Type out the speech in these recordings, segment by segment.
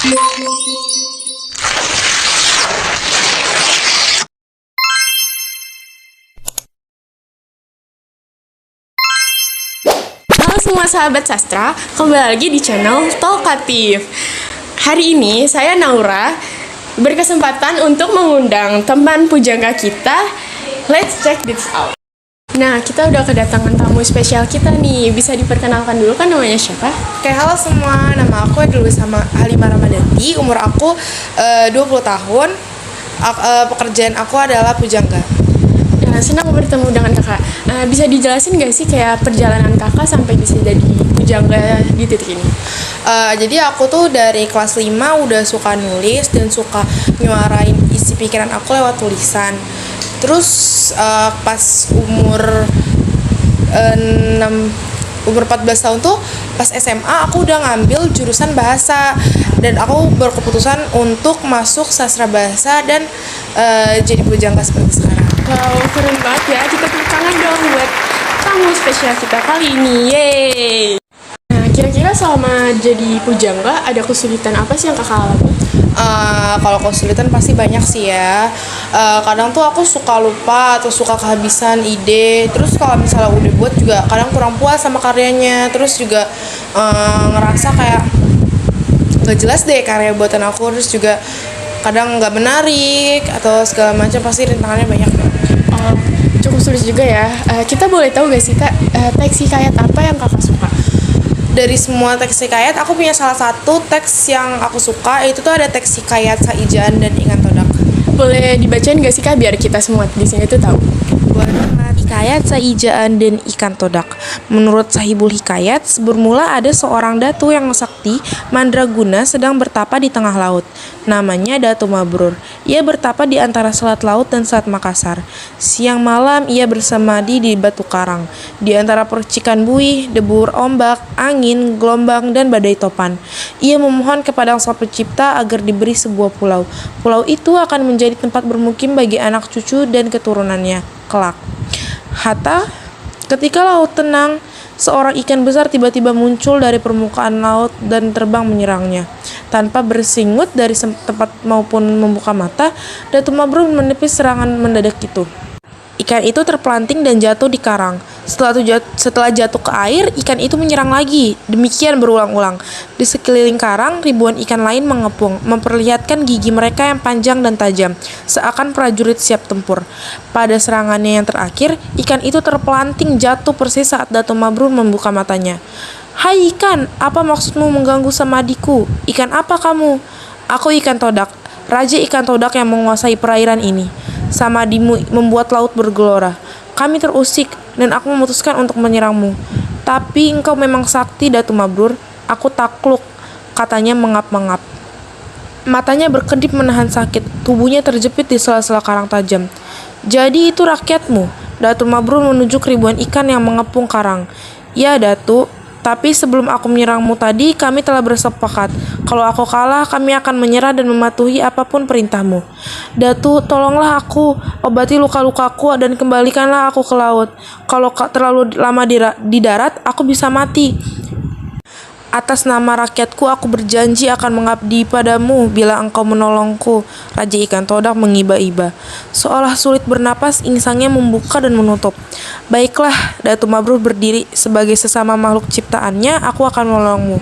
Halo semua sahabat sastra, kembali lagi di channel Talkative. Hari ini saya Naura berkesempatan untuk mengundang teman pujangga kita. Let's check this out. Nah, kita udah kedatangan tamu spesial kita nih. Bisa diperkenalkan dulu kan namanya siapa? Oke, halo semua. Nama aku dulu sama Halimah Ramadhanti. Umur aku 20 tahun. Pekerjaan aku adalah pujangga. Nah, senang bertemu dengan kakak. Bisa dijelasin gak sih kayak perjalanan kakak sampai bisa jadi pujangga di titik ini? Jadi aku tuh dari kelas 5 udah suka nulis dan suka nyuarain isi pikiran aku lewat tulisan. Terus pas umur 14 tahun tuh pas SMA aku udah ngambil jurusan bahasa dan aku berkeputusan untuk masuk sastra bahasa dan jadi pujangga seperti sekarang. Wow, keren banget ya. Kita tepuk tangan dong buat tamu spesial kita kali ini. Yeay! Nah, kira-kira selama jadi pujangga ada kesulitan apa sih yang kakak alami? Kalau kesulitan pasti banyak sih ya. Kadang tuh aku suka lupa atau suka kehabisan ide. Terus kalau misalnya udah buat juga kadang kurang puas sama karyanya. Terus juga ngerasa kayak gak jelas deh karya buatan aku. Terus juga kadang nggak menarik atau segala macam, pasti rintangannya banyak. Cukup sulit juga ya. Kita boleh tahu gak sih kak, teks hikayat apa yang kakak suka? Dari semua teks hikayat, aku punya salah satu teks yang aku suka, itu tuh ada teks hikayat Saijaan dan Ikan Todak. Boleh dibacain gak sih kak biar kita semua di sini tuh tahu? Hikayat Saijaan dan Ikan Todak. Menurut Sahibul Hikayat, bermula ada seorang datu yang sakti, mandraguna, sedang bertapa di tengah laut. Namanya Datu Mabrur. Ia bertapa di antara Selat Laut dan Selat Makassar. Siang malam ia bersemadi di batu karang, di antara percikan buih, debur ombak, angin, gelombang, dan badai topan. Ia memohon kepada Sang Pencipta agar diberi sebuah pulau. Pulau itu akan menjadi tempat bermukim bagi anak cucu dan keturunannya kelak. Hatta, ketika laut tenang, seorang ikan besar tiba-tiba muncul dari permukaan laut dan terbang menyerangnya. Tanpa bersingut dari tempat maupun membuka mata, Datu Mabrur menepis serangan mendadak itu. Ikan itu terpelanting dan jatuh di karang. Setelah jatuh ke air, ikan itu menyerang lagi. Demikian berulang-ulang. Di sekeliling karang, ribuan ikan lain mengepung, memperlihatkan gigi mereka yang panjang dan tajam, seakan prajurit siap tempur. Pada serangannya yang terakhir, ikan itu terpelanting jatuh persis saat Datu Mabrur membuka matanya. "Hai ikan, apa maksudmu mengganggu samadiku? Ikan apa kamu?" "Aku Ikan Todak, Raja Ikan Todak yang menguasai perairan ini. Samadimu membuat laut bergelora. Kami terusik dan aku memutuskan untuk menyerangmu. Tapi engkau memang sakti, Datu Mabrur. Aku takluk," katanya mengap-mengap. Matanya berkedip menahan sakit, tubuhnya terjepit di sela-sela karang tajam. "Jadi itu rakyatmu?" Datu Mabrur menunjuk ribuan ikan yang mengepung karang. "Ya, Datu. Tapi sebelum aku menyerangmu tadi, kami telah bersepakat. Kalau aku kalah, kami akan menyerah dan mematuhi apapun perintahmu. Datu, tolonglah aku, obati luka-lukaku dan kembalikanlah aku ke laut. Kalau terlalu lama di darat, aku bisa mati. Atas nama rakyatku, aku berjanji akan mengabdi padamu bila engkau menolongku." Raja Ikan Todak mengiba-iba. Seolah sulit bernapas, insangnya membuka dan menutup. "Baiklah," Datu Mabrur berdiri. "Sebagai sesama makhluk ciptaannya, aku akan menolongmu.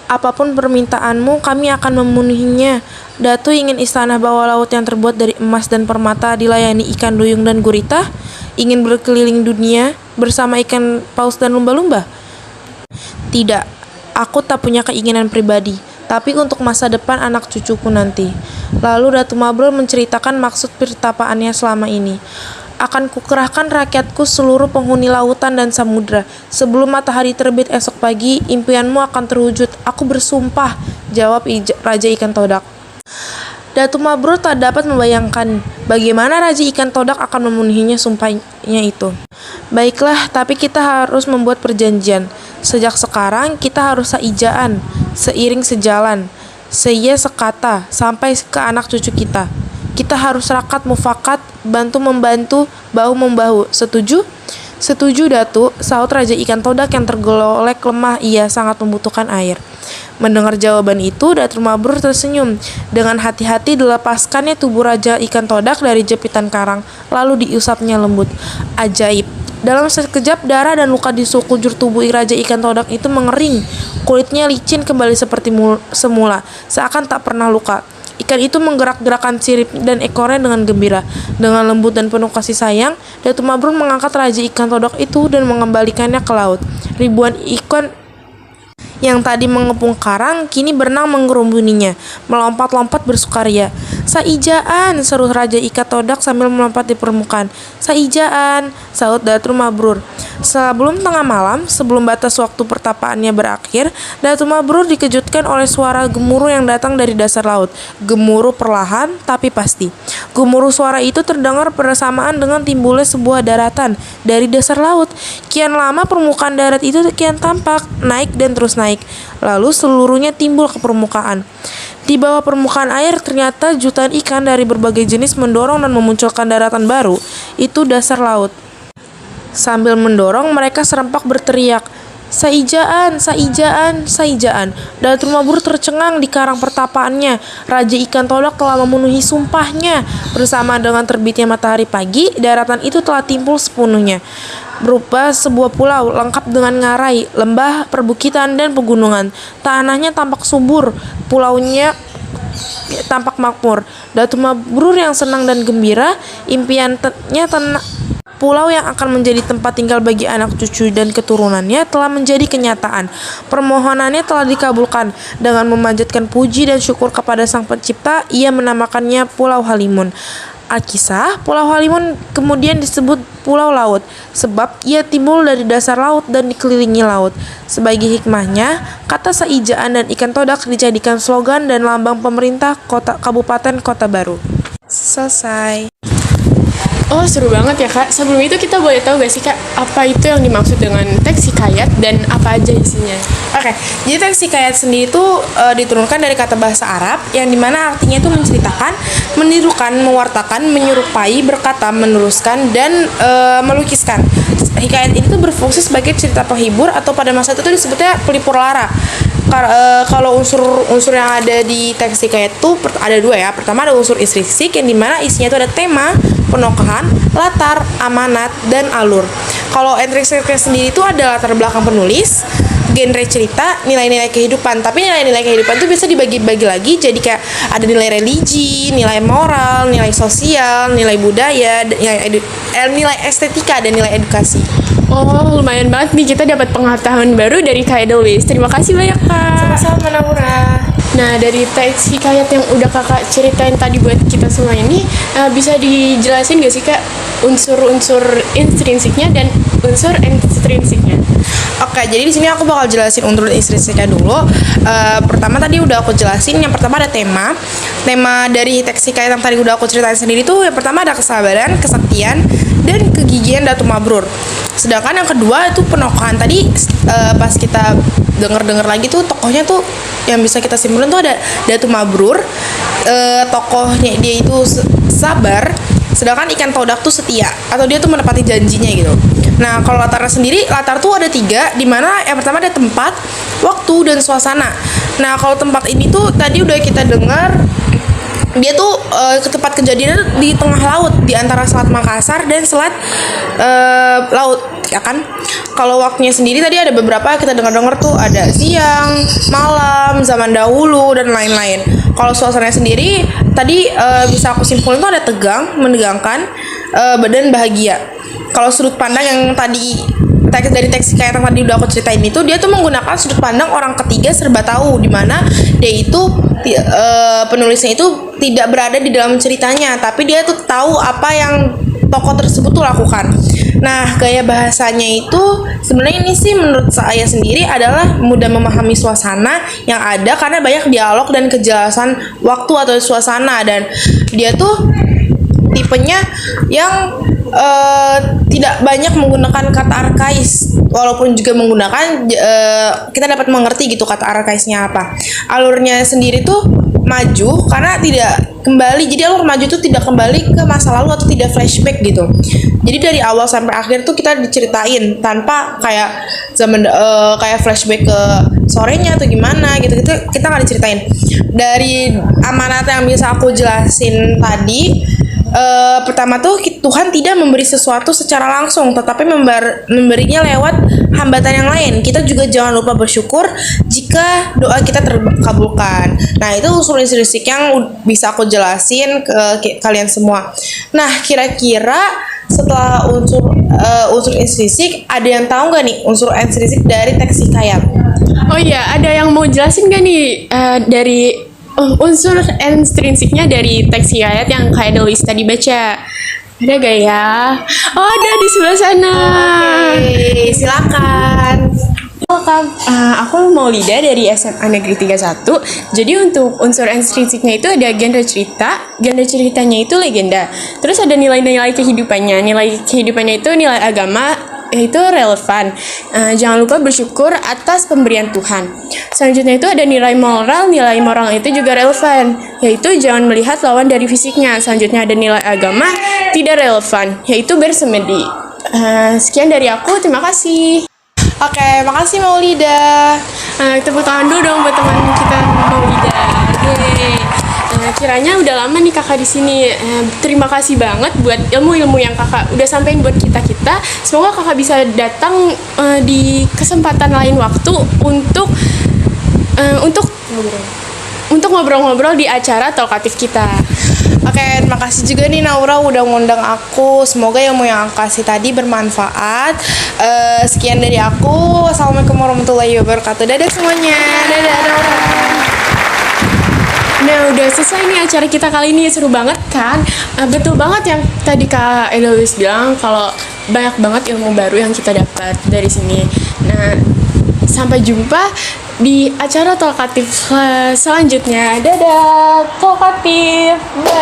Apapun permintaanmu, kami akan memenuhinya. Datu ingin istana bawah laut yang terbuat dari emas dan permata dilayani ikan duyung dan gurita? Ingin berkeliling dunia bersama ikan paus dan lumba-lumba? Tidak. Aku tak punya keinginan pribadi, tapi untuk masa depan anak cucuku nanti." Lalu Datu Mabrur menceritakan maksud pertapaannya selama ini. "Akan kukerahkan rakyatku seluruh penghuni lautan dan samudra. Sebelum matahari terbit esok pagi, impianmu akan terwujud. Aku bersumpah," jawab Raja Ikan Todak. Datu Mabrur tak dapat membayangkan bagaimana Raja Ikan Todak akan memenuhinya sumpahnya itu. "Baiklah, tapi kita harus membuat perjanjian. Sejak sekarang kita harus saijaan, seiring sejalan, seia sekata, sampai ke anak cucu kita. Kita harus rakat mufakat, bantu-membantu, bahu-membahu. Setuju?" "Setuju, Datu," sahut Raja Ikan Todak yang tergolek lemah. Ia sangat membutuhkan air. Mendengar jawaban itu, Datuk Mabrur tersenyum. Dengan hati-hati dilepaskannya tubuh Raja Ikan Todak dari jepitan karang, lalu diusapnya lembut. Ajaib. Dalam sekejap, darah dan luka di sekujur tubuh Raja Ikan Todak itu mengering. Kulitnya licin kembali seperti semula, seakan tak pernah luka. Ikan itu menggerak-gerakkan sirip dan ekornya dengan gembira. Dengan lembut dan penuh kasih sayang, Datuk Mabrur mengangkat Raja Ikan Todak itu dan mengembalikannya ke laut. Ribuan ikan yang tadi mengepung karang kini berenang mengerumbuninya, melompat-lompat bersukaria. "Saijaan!" seru Raja Ikan Todak sambil melompat di permukaan. "Saijaan!" saut Datuk Mabrur. Sebelum tengah malam, sebelum batas waktu pertapaannya berakhir, Datuk Mabrur dikejutkan oleh suara gemuruh yang datang dari dasar laut. Gemuruh perlahan tapi pasti. Gemuruh suara itu terdengar bersamaan dengan timbulnya sebuah daratan dari dasar laut. Kian lama permukaan darat itu kian tampak, naik dan terus naik. Lalu seluruhnya timbul ke permukaan. Di bawah permukaan air ternyata jutaan ikan dari berbagai jenis mendorong dan memunculkan daratan baru. Itu dasar laut. Sambil mendorong, mereka serempak berteriak, "Saijaan, Saijaan, Saijaan." Datuk Mabrur tercengang di karang pertapaannya. Raja Ikan Todak telah memenuhi sumpahnya. Bersama dengan terbitnya matahari pagi, daratan itu telah timbul sepenuhnya, berupa sebuah pulau lengkap dengan ngarai, lembah, perbukitan, dan pegunungan. Tanahnya tampak subur, pulaunya tampak makmur. Datuk Mabrur yang senang dan gembira, impiannya pulau yang akan menjadi tempat tinggal bagi anak cucu dan keturunannya telah menjadi kenyataan. Permohonannya telah dikabulkan. Dengan memanjatkan puji dan syukur kepada Sang Pencipta, ia menamakannya Pulau Halimun. Alkisah, Pulau Halimun kemudian disebut Pulau Laut, sebab ia timbul dari dasar laut dan dikelilingi laut. Sebagai hikmahnya, kata Saijaan dan Ikan Todak dijadikan slogan dan lambang pemerintah Kabupaten Kota Baru. Selesai. Oh, seru banget ya, Kak. Sebelum itu kita boleh tahu gak sih, Kak, apa itu yang dimaksud dengan teks hikayat dan apa aja isinya? Oke, jadi teks hikayat sendiri itu diturunkan dari kata bahasa Arab yang dimana artinya itu menceritakan, menirukan, mewartakan, menyerupai, berkata, meneruskan, dan melukiskan. Hikayat ini tuh berfungsi sebagai cerita penghibur atau pada masa itu disebutnya pelipur lara. Kalau unsur yang ada di teks hikayat itu ada dua ya. Pertama ada unsur intrinsik yang dimana isinya itu ada tema, penokohan, latar, amanat, dan alur. Kalau intrinsiknya sendiri itu ada latar belakang penulis, genre cerita, nilai-nilai kehidupan. Tapi nilai-nilai kehidupan itu bisa dibagi-bagi lagi jadi kayak ada nilai religi, nilai moral, nilai sosial, nilai budaya, nilai estetika, dan nilai edukasi. Oh, lumayan banget nih kita dapat pengetahuan baru dari Kak Edolis. Terima kasih banyak, Kak. Sama-sama, Naura. Nah, dari teks hikayat yang udah Kakak ceritain tadi buat kita semua ini, bisa dijelasin gak sih, Kak, unsur-unsur intrinsiknya dan unsur ekstrinsiknya? Oke, jadi di sini aku bakal jelasin unsur intrinsiknya dulu. Pertama tadi udah aku jelasin. Yang pertama ada tema. Tema dari teks hikayat yang tadi udah aku ceritain sendiri tuh yang pertama ada kesabaran, kesaktian, dan kegigihan Datuk Mabrur. Sedangkan yang kedua itu penokohan. Tadi pas kita denger lagi tuh tokohnya tuh yang bisa kita simpulkan tuh ada Datuk Mabrur. Tokohnya dia itu sabar, sedangkan Ikan Todak tuh setia atau dia tuh menepati janjinya gitu. Nah, kalau latarnya sendiri, latar tuh ada 3, dimana yang pertama ada tempat, waktu, dan suasana. Nah, kalau tempat ini tuh tadi udah kita dengar dia tuh ke tempat kejadiannya di tengah laut, di antara Selat Makassar dan Selat Laut, ya kan? Kalau waktunya sendiri tadi ada beberapa kita dengar tuh ada siang, malam, zaman dahulu, dan lain-lain. Kalau suasananya sendiri tadi bisa aku simpulin tuh ada tegang, menegangkan, dan bahagia. Kalau sudut pandang yang tadi dari teks hikayat yang tadi udah aku ceritain itu, dia tuh menggunakan sudut pandang orang ketiga serba tahu, dimana dia itu penulisnya itu tidak berada di dalam ceritanya, tapi dia tuh tahu apa yang tokoh tersebut tuh lakukan. Nah, gaya bahasanya itu sebenarnya ini sih menurut saya sendiri adalah mudah memahami suasana yang ada karena banyak dialog dan kejelasan waktu atau suasana, dan dia tuh tipenya yang tidak banyak menggunakan kata arkais, walaupun juga menggunakan kita dapat mengerti gitu kata arkaisnya apa. Alurnya sendiri tuh maju karena tidak kembali, jadi alur maju tuh tidak kembali ke masa lalu atau tidak flashback gitu. Jadi dari awal sampai akhir tuh kita diceritain tanpa kayak kayak flashback ke sorenya atau gimana gitu, kita nggak diceritain. Dari amanat yang bisa aku jelasin tadi, pertama tuh Tuhan tidak memberi sesuatu secara langsung, tetapi memberinya lewat hambatan yang lain. Kita juga jangan lupa bersyukur jika doa kita terkabulkan. Nah, itu unsur intrinsik yang bisa aku jelasin ke kalian semua. Nah, kira-kira setelah unsur intrinsik, ada yang tahu nggak nih unsur intrinsik dari teks hikayat? Oh iya, ada yang mau jelasin gak nih dari unsur intrinsiknya dari teks hikayat yang Kak Edelis tadi baca? Ada gak ya? Oh, ada di sebelah sana. Oke, silakan. Aku Maulida dari SMA Negeri 31. Jadi untuk unsur intrinsiknya itu ada genre cerita. Genre ceritanya itu legenda. Terus ada nilai-nilai kehidupannya. Nilai kehidupannya itu nilai agama, yaitu relevan. Jangan lupa bersyukur atas pemberian Tuhan. Selanjutnya itu ada nilai moral. Nilai moral itu juga relevan, yaitu jangan melihat lawan dari fisiknya. Selanjutnya ada nilai agama tidak relevan, yaitu bersemedi. Sekian dari aku, terima kasih. Oke, makasih Maulida. Tepuk tangan dulu dong buat teman kita Maulida. Yeay. Kiranya udah lama nih kakak di sini. Terima kasih banget buat ilmu-ilmu yang kakak udah sampein buat kita. Semoga kakak bisa datang di kesempatan lain waktu untuk ngobrol-ngobrol di acara talkatif kita. Oke, terima kasih juga nih Naura udah ngundang aku. Semoga ilmu yang aku kasih tadi bermanfaat. Sekian dari aku. Assalamualaikum warahmatullahi wabarakatuh. Dadah semuanya. Dadah Naura. Nah, udah selesai nih acara kita kali ini. Seru banget kan? Betul banget yang tadi Kak Edelis bilang, kalau banyak banget ilmu baru yang kita dapat dari sini. Nah, sampai jumpa di acara talkatif selanjutnya. Dadah, talkatif. Bye.